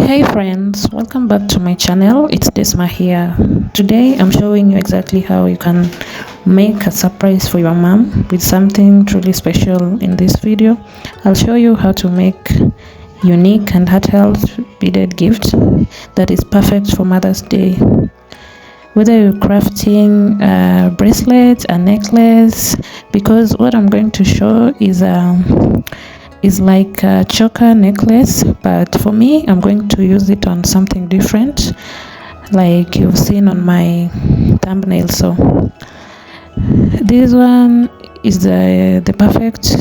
Hey friends, welcome back to my channel. It's Desma here. Today I'm showing you exactly how you can make a surprise for your mom with something truly special. In this video I'll show you how to make unique and heartfelt beaded gift that is perfect for Mother's Day. Whether you're crafting a bracelet, a necklace, because what I'm going to show is like a choker necklace, but for me I'm going to use it on something different like you've seen on my thumbnail. So this one is the perfect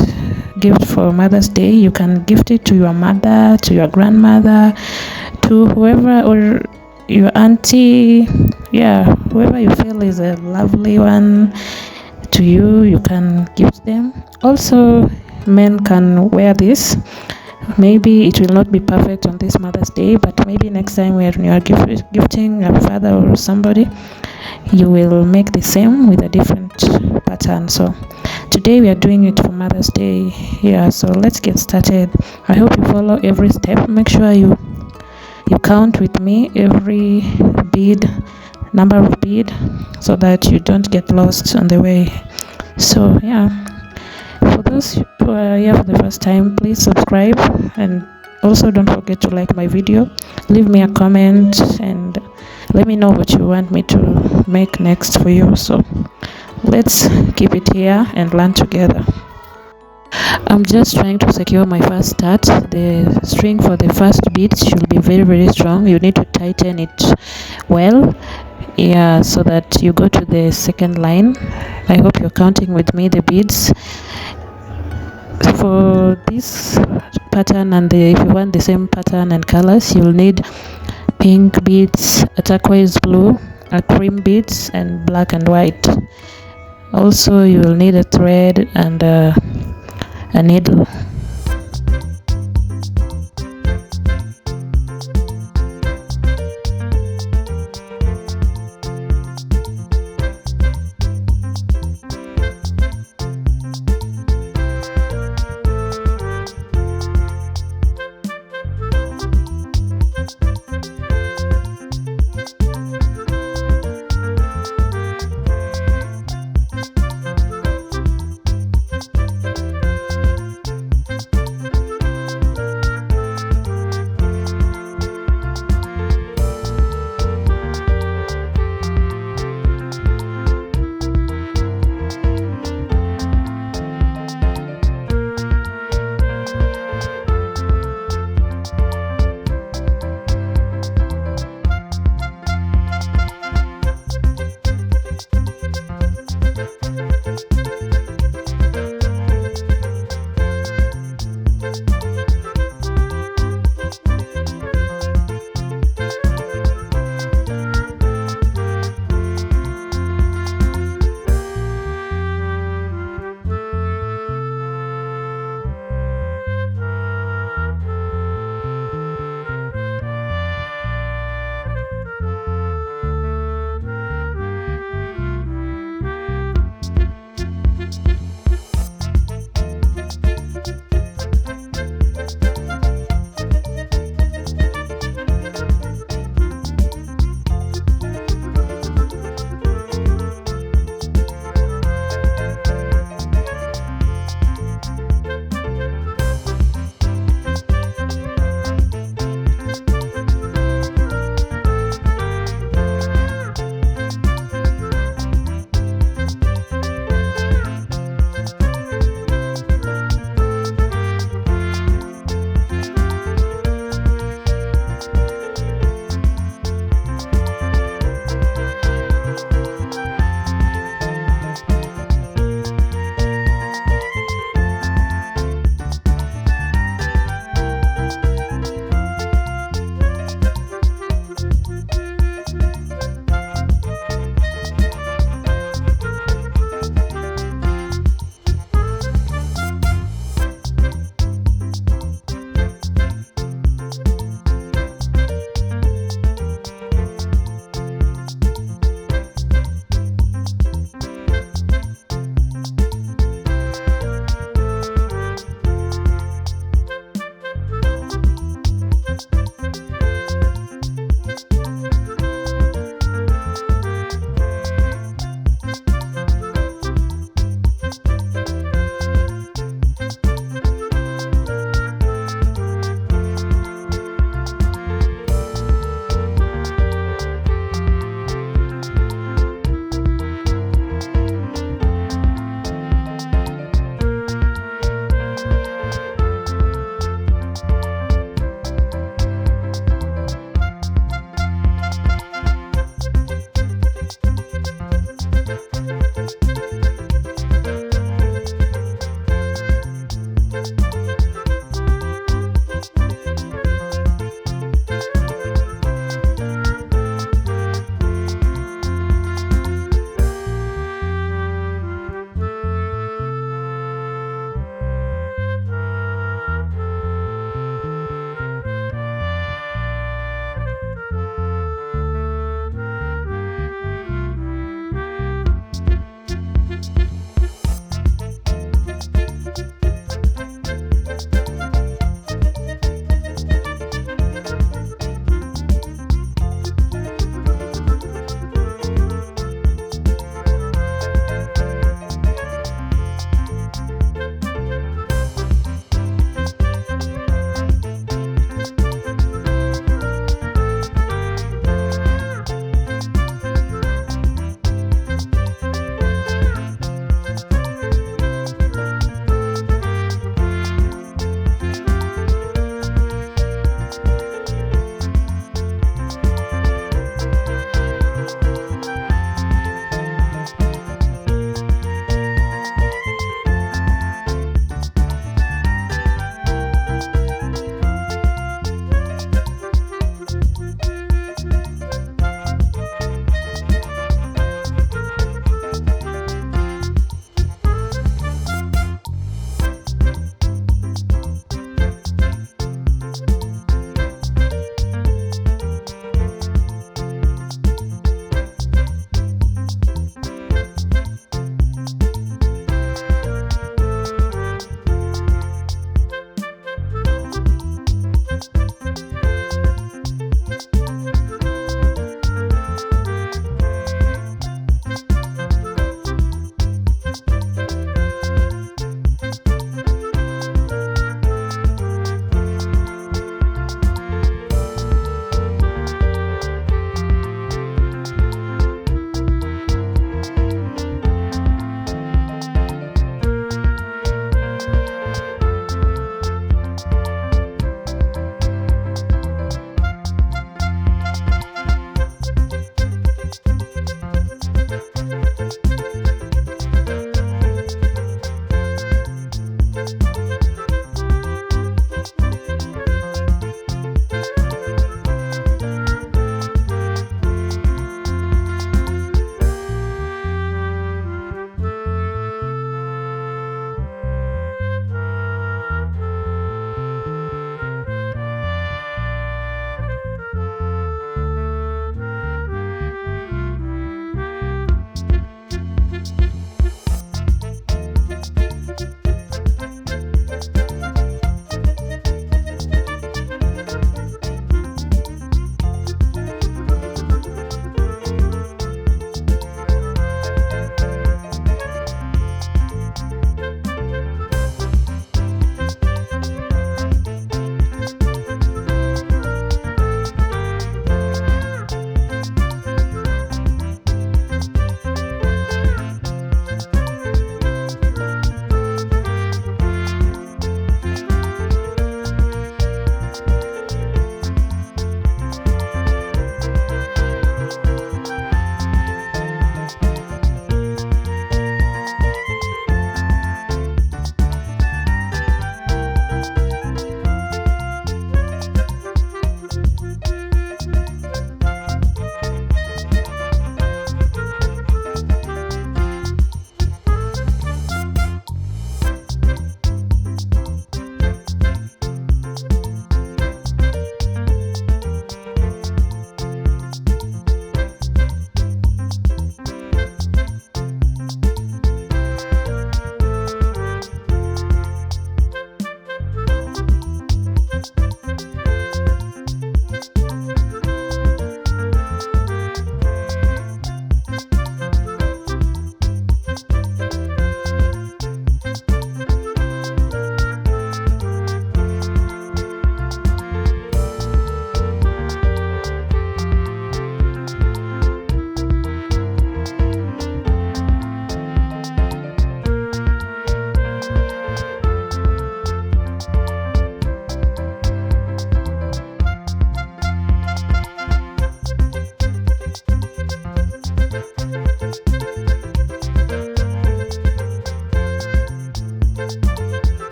gift for Mother's Day. You can gift it to your mother, to your grandmother, to whoever, or your auntie, yeah, whoever you feel is a lovely one to you, you can gift them. Also, men can wear this. Maybe it will not be perfect on this Mother's Day, but maybe next time when you are gifting a father or somebody, you will make the same with a different pattern. So today we are doing it for Mother's Day. Yeah, so let's get started. I hope you follow every step. Make sure you count with me every bead, number of bead, so that you don't get lost on the way. So yeah, for those who are here for the first time, please subscribe, and also don't forget to like my video. Leave me a comment and let me know what you want me to make next for you. So let's keep it here and learn together. I'm just trying to secure my first start. The string for the first bead should be very strong. You need to tighten it well, yeah, so that you go to the second line. I hope you're counting with me the beads for this pattern, and if you want the same pattern and colors, you'll need pink beads, a turquoise blue, a cream beads, and black and white. Also you will need a thread and a needle.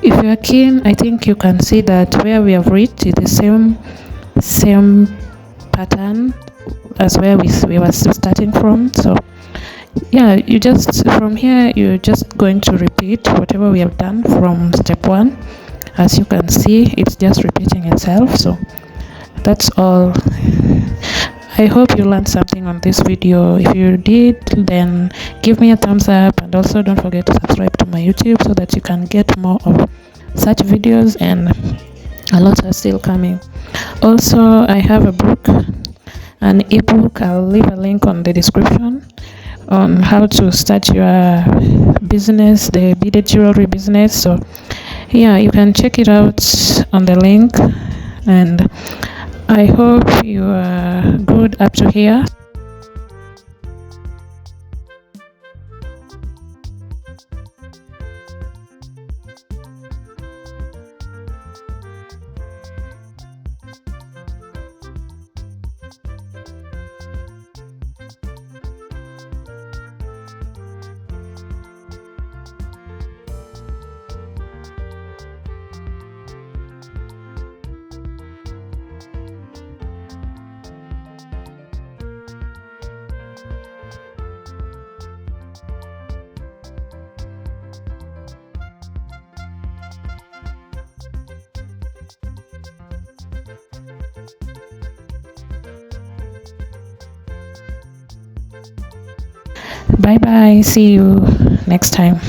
If you are keen, I think you can see that where we have reached is the same pattern as where we were starting from. So yeah, you just from here you're just going to repeat whatever we have done from step 1. As you can see, it's just repeating itself. So that's all. I hope you learned something on this video. If you did, then give me a thumbs up, and also don't forget to subscribe to my YouTube so that you can get more of such videos, and a lot are still coming. Also, I have a book, an ebook. I'll leave a link on the description on how to start your business, the beaded jewelry business. So yeah, you can check it out on the link, and I hope you are good up to here. Bye bye, see you next time.